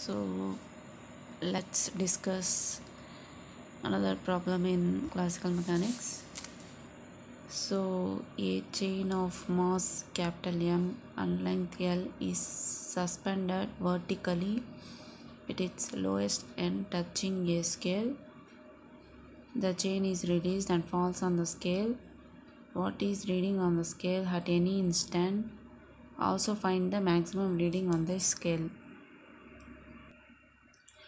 So let's discuss another problem in classical mechanics. So a chain of mass capital M and length L is suspended vertically at its lowest end touching a scale. The chain is released and falls on the scale. What is reading on the scale at any instant? Also find the maximum reading on the scale.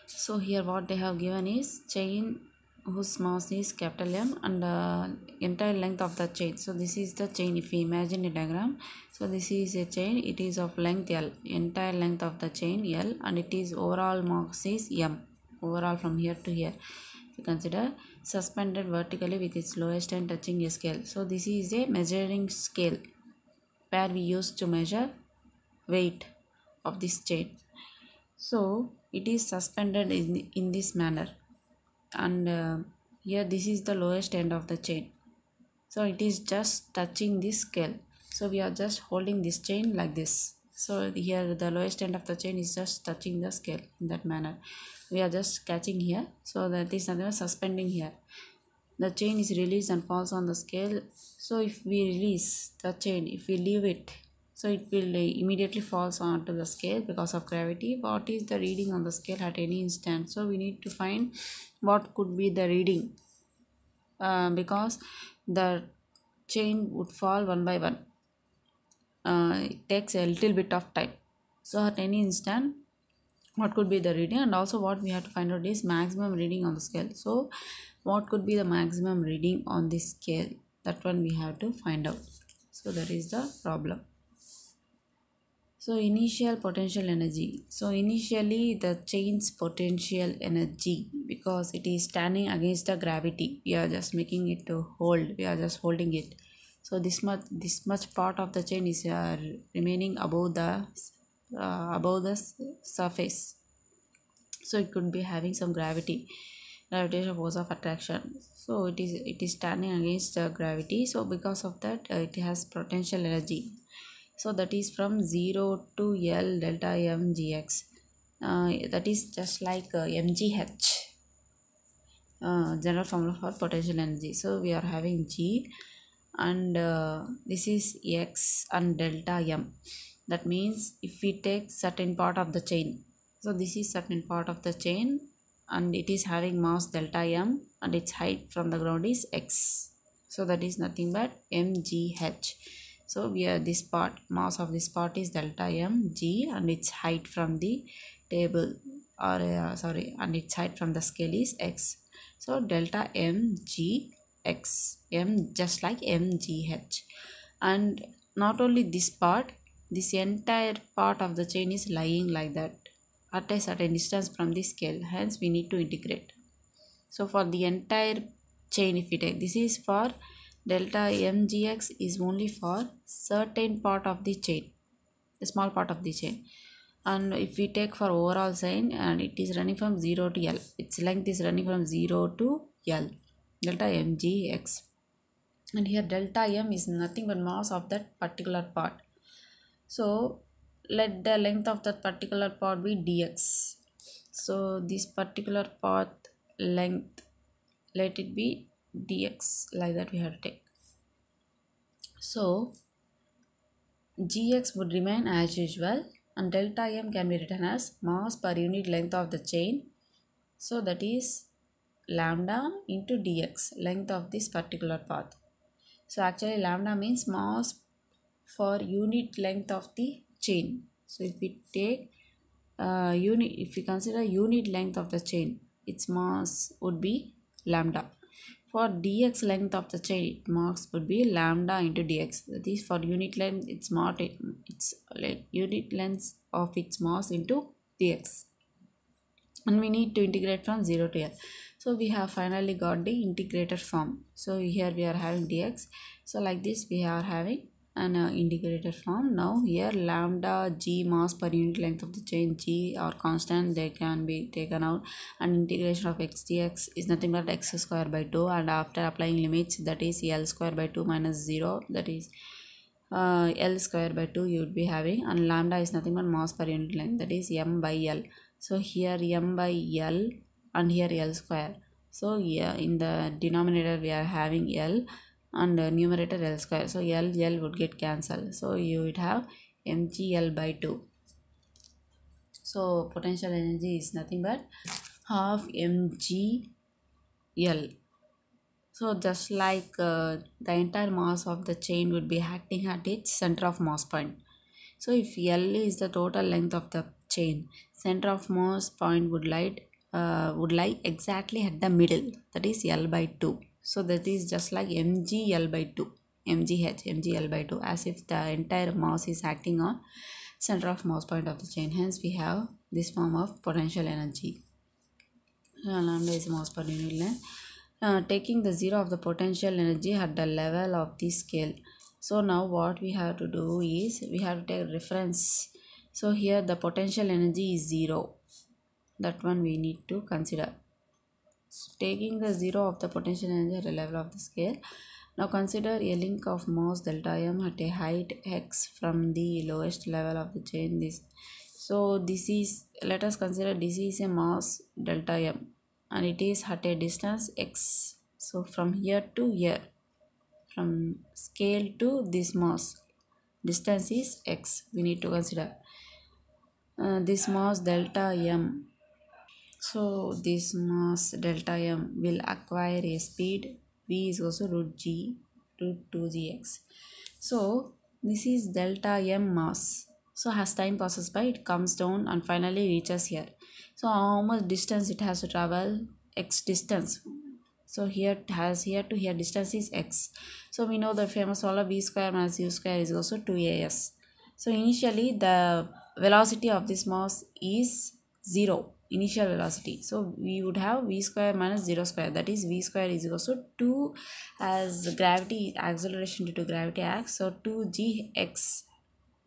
So here what they have given is chain whose mass is capital M and entire length of the chain. So this is the chain. If we imagine a diagram, so this is a chain, it is of length L, entire length of the chain L, and it is overall mass is M, overall from here to here. If you consider suspended vertically with its lowest end touching a scale. So this is a measuring scale where we use to measure weight of this chain. So it is suspended in this manner, and here this is the lowest end of the chain. So it is just touching this scale. So we are just holding this chain like this. So here the lowest end of the chain is just touching the scale in that manner. We are just catching here. So that is nothing but suspending here. The chain is released and falls on the scale. So if we release the chain, if we leave it, so it will immediately falls onto the scale because of gravity. What is the reading on the scale at any instant? So we need to find what could be the reading, because the chain would fall one by one. It takes a little bit of time. So at any instant, what could be the reading, and also what we have to find out is maximum reading on the scale. So what could be the maximum reading on this scale? That one we have to find out. So that is the problem. So initial potential energy. So initially the chain's potential energy, because it is standing against the gravity, we are just making it to hold. We are just holding it. So this much part of the chain is remaining above the surface. So it could be having some gravitational force of attraction. So it is standing against the gravity. So because of that, it has potential energy. So that is from 0 to L delta M Gx. That is just like mgh, general formula for potential energy. So we are having G, and this is X and delta M. That means if we take certain part of the chain, so this is certain part of the chain and it is having mass delta M and its height from the ground is X. So that is nothing but mgh. So we are this part, mass of this part is delta M G, and its height from the table and its height from the scale is X. So delta M G X, M just like mgh. And not only this part, this entire part of the chain is lying like that at a certain distance from the scale. Hence we need to integrate. So for the entire chain, if we take, this is for delta mgx is only for certain part of the chain, a small part of the chain. And if we take for overall chain, and it is running from 0 to L, its length is running from 0 to L, delta mgx. And here delta m is nothing but mass of that particular part. So let the length of that particular part be dx. So this particular path length, let it be dx, like that we have to take. So gx would remain as usual, and delta m can be written as mass per unit length of the chain. So that is lambda into dx, length of this particular path. So actually lambda means mass for unit length of the chain. So if we take if we consider unit length of the chain, its mass would be lambda. For dx length of the chain, mass would be lambda into dx. That is for unit length, it's like unit length of its mass into dx. And we need to integrate from 0 to L. So we have finally got the integrated form. So here we are having dx. So like this we are having an integrated form. Now here lambda g mass per unit length of the chain, g are constant, they can be taken out, and integration of x dx is nothing but x square by 2, and after applying limits, that is L square by 2 minus 0, that is L square by 2 you would be having, and lambda is nothing but mass per unit length, that is m by L. So here m by L and here L square. So yeah, in the denominator we are having L and numerator L square. So L would get cancelled. So you would have mgl by 2. So potential energy is nothing but half mgl. So just like the entire mass of the chain would be acting at its center of mass point. So if L is the total length of the chain, center of mass point would lie exactly at the middle, that is L by 2. So that is just like mgl by 2, mgl by 2, as if the entire mass is acting on center of mass point of the chain. Hence we have this form of potential energy. Lambda is mass per unit length. Taking the zero of the potential energy at the level of the scale. So now what we have to do is we have to take reference. So here the potential energy is 0. That one we need to consider. So taking the zero of the potential energy at the level of the scale. Now consider a link of mass delta m at a height x from the lowest level of the chain. This is, let us consider this is a mass delta m and it is at a distance x. So from here to here, from scale to this mass, distance is x. We need to consider this mass delta m. So this mass delta m will acquire a speed v is also root 2gx. So this is delta m mass. So as time passes by, it comes down and finally reaches here. So how much distance it has to travel? X distance. So here to here distance is x. So we know the famous formula v square minus u square is also 2as. So initially the velocity of this mass is 0, initial velocity. So we would have v square minus 0 square, that is v square is also 2 as gravity acceleration due to gravity acts. So 2gx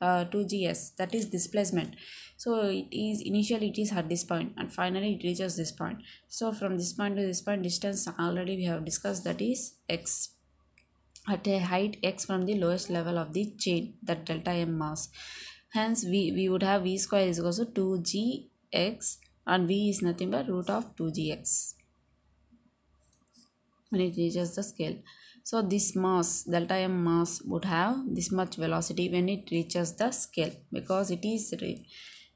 2gs, that is displacement. So it is initially it is at this point and finally it reaches this point. So from this point to this point distance already we have discussed, that is x at a height x from the lowest level of the chain, that delta m mass. Hence we would have v square is also 2gx and v is nothing but root of 2gx when it reaches the scale. So this mass delta m mass would have this much velocity when it reaches the scale, because it is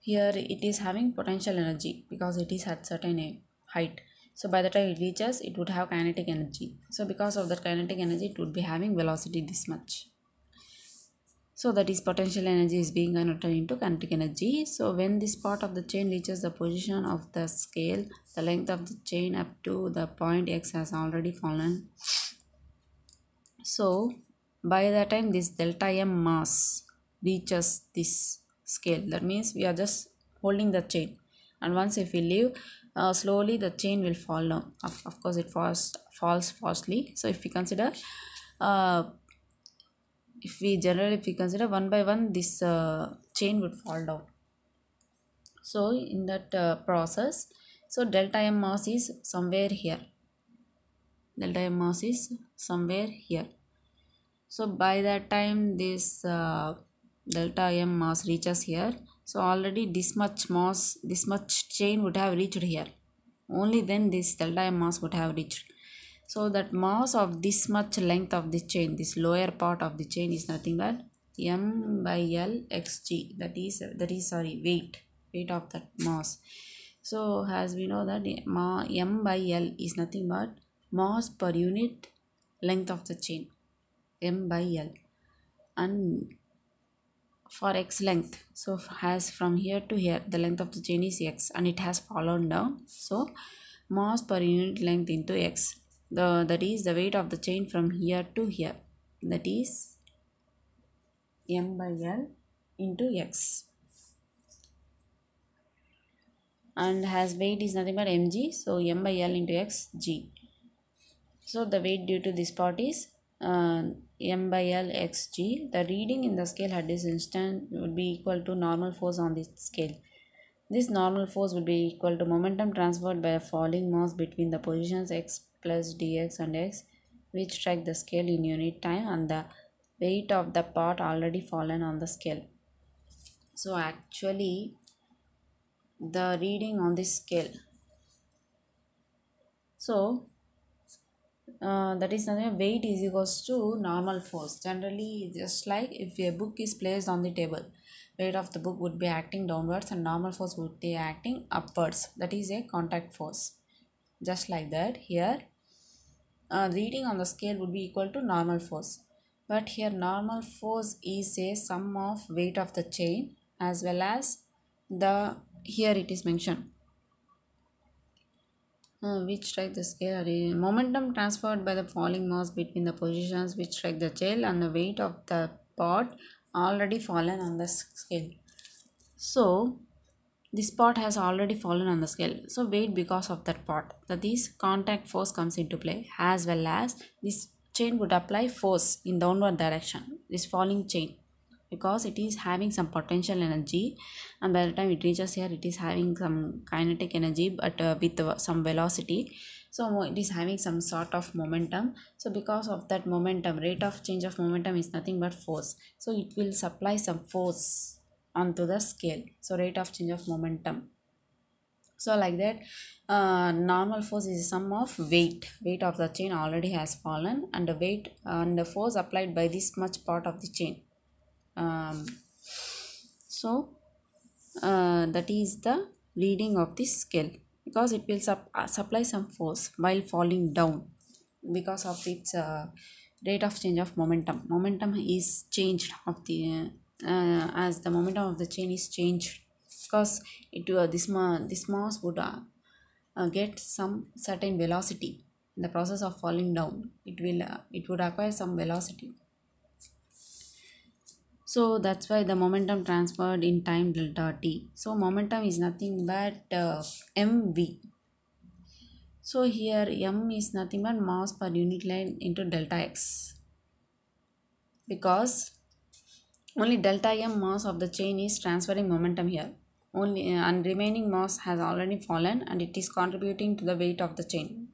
here it is having potential energy because it is at certain height. So by the time it reaches, it would have kinetic energy. So because of that kinetic energy, it would be having velocity this much. So that is potential energy is being converted into kinetic energy. So when this part of the chain reaches the position of the scale, the length of the chain up to the point x has already fallen. So by the time this delta m mass reaches this scale, that means we are just holding the chain, and once if we leave, slowly the chain will fall down. Of course it falls fastly. So if we consider if we consider one by one, this chain would fall down. So in that process, so delta m mass is somewhere here, delta m mass is somewhere here. So by that time this delta m mass reaches here, so already this much mass, this much chain would have reached here. Only then this delta m mass would have reached. So that mass of this much length of the chain, this lower part of the chain, is nothing but m by L xg, that is weight of that mass. So as we know that m by L is nothing but mass per unit length of the chain, m by L. And for x length, so as from here to here the length of the chain is x and it has fallen down, so mass per unit length into x, that is the weight of the chain from here to here, that is m by L into x. And as weight is nothing but mg, so m by L into x g. So the weight due to this part is m by L x g. The reading in the scale at this instant would be equal to normal force on this scale. This normal force will be equal to momentum transferred by a falling mass between the positions x plus dx and x, which strike the scale in unit time, and the weight of the part already fallen on the scale. So actually the reading on this scale, so that is nothing, weight is equals to normal force. Generally, just like if a book is placed on the table, weight of the book would be acting downwards and normal force would be acting upwards. That is a contact force. Just like that, here reading on the scale would be equal to normal force. But here normal force is a sum of weight of the chain as well as the, here it is mentioned which strike the scale momentum transferred by the falling mass between the positions which strike the chain and the weight of the part already fallen on the scale. So this part has already fallen on the scale, so weight because of that part, that is contact force comes into play, as well as this chain would apply force in downward direction, this falling chain, because it is having some potential energy, and by the time it reaches here it is having some kinetic energy, but with some velocity. So it is having some sort of momentum. So because of that momentum, rate of change of momentum is nothing but force, so it will supply some force onto the scale. So rate of change of momentum, so like that, normal force is a sum of weight of the chain already has fallen, and the weight and the force applied by this much part of the chain. So that is the reading of this scale, because it will supply some force while falling down because of its rate of change of momentum is changed of the as the momentum of the chain is changed, because it this mass would get some certain velocity in the process of falling down. It would acquire some velocity. So that's why the momentum transferred in time delta t. So momentum is nothing but mv. So here m is nothing but mass per unit length into delta x, because only delta m mass of the chain is transferring momentum here. Only and remaining mass has already fallen and it is contributing to the weight of the chain.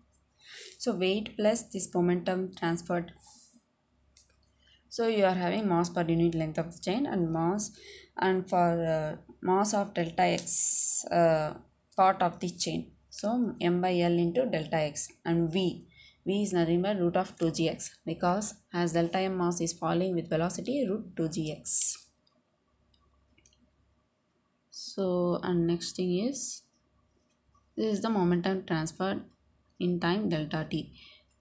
So weight plus this momentum transferred. So you are having mass per unit length of the chain and mass, and for mass of delta x part of the chain. So m by L into delta x, and v is nothing but root of 2gx, because as delta m mass is falling with velocity root 2gx. So and next thing is, this is the momentum transferred in time delta t.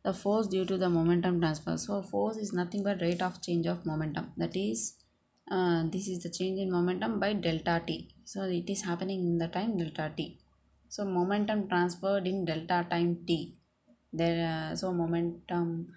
The force due to the momentum transfer. So force is nothing but rate of change of momentum. That is, this is the change in momentum by delta t. So it is happening in the time delta t. So momentum transferred in delta time t. There, so momentum,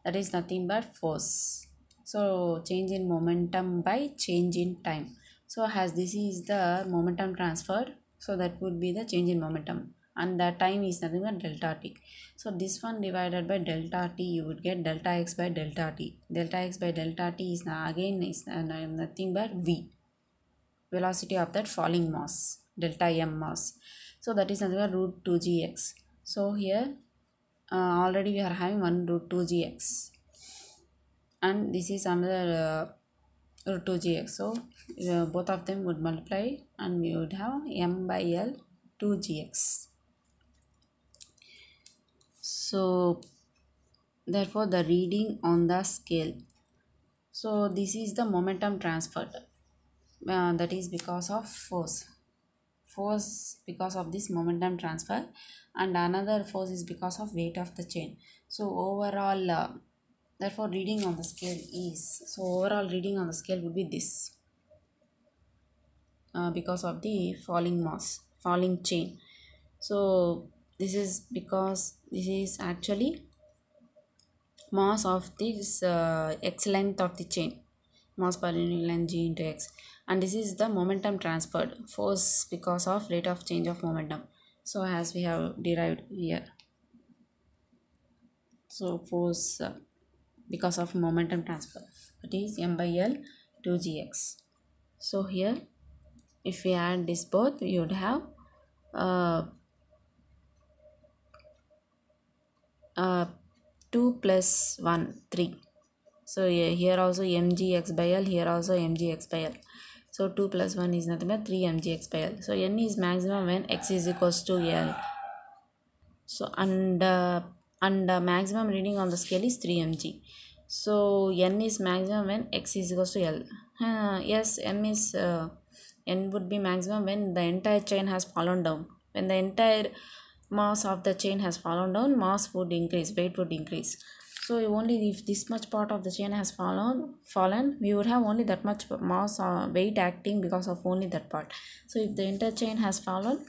that is nothing but force. So change in momentum by change in time. So as this is the momentum transferred, so that would be the change in momentum, and the time is nothing but delta t. So this one divided by delta t, you would get delta x by delta t. Delta x by delta t is again is nothing but v, velocity of that falling mass, delta m mass. So that is nothing but root 2gx. So here already we are having 1 root 2gx, and this is another root 2gx. So both of them would multiply and we would have m by L 2gx. So therefore the reading on the scale, so this is the momentum transferred, that is because of force because of this momentum transfer, and another force is because of weight of the chain. So overall therefore reading on the scale is, so overall reading on the scale would be this, because of the falling chain. So this is because this is actually mass of this x length of the chain, mass per unit length g into x, and this is the momentum transferred, force because of rate of change of momentum. So as we have derived here, so force because of momentum transfer, that is m by L 2gx. So here if we add this both, you would have uh, 2 plus 1 3, So here also mgx by L, here also mgx by L. So 2 plus 1 is nothing but 3 mgx by L. So n is maximum when x is equals to L. So and maximum reading on the scale is 3 mg. So n is maximum when x is equals to L. Yes, n would be maximum when the entire chain has fallen down. When the entire mass of the chain has fallen down, mass would increase, weight would increase. So only if this much part of the chain has fallen, we would have only that much mass or weight acting because of only that part. So if the entire chain has fallen,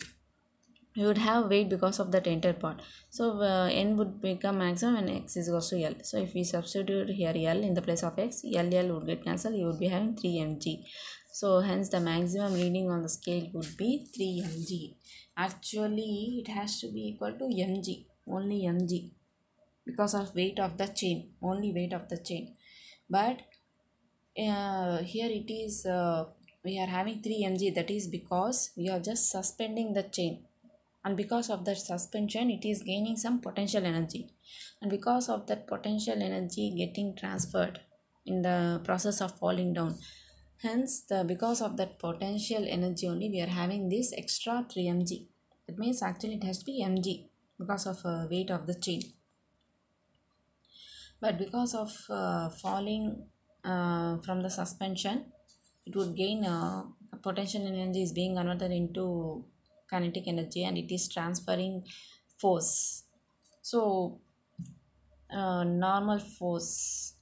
you would have weight because of that entire part. So n would become maximum when x is equals to L. So if we substitute here L in the place of x, L would get cancelled. You would be having 3 mg. So hence the maximum reading on the scale would be 3 mg. Actually, it has to be equal to mg, only mg, because of weight of the chain, only weight of the chain. But here it is, we are having 3 mg. That is because we are just suspending the chain, and because of that suspension it is gaining some potential energy, and because of that potential energy getting transferred in the process of falling down, hence because of that potential energy only we are having this extra 3 mg. That means actually it has to be mg because of weight of the chain. But because of falling from the suspension, it would gain potential energy is being converted into kinetic energy, and it is transferring force. So normal force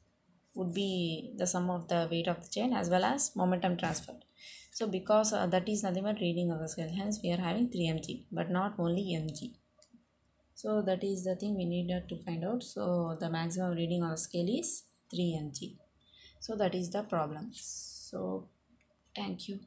would be the sum of the weight of the chain as well as momentum transferred. So because that is nothing but reading of the scale, hence we are having 3 mg but not only mg. So that is the thing we needed to find out. So the maximum reading on the scale is 3 mg. So that is the problem. So thank you.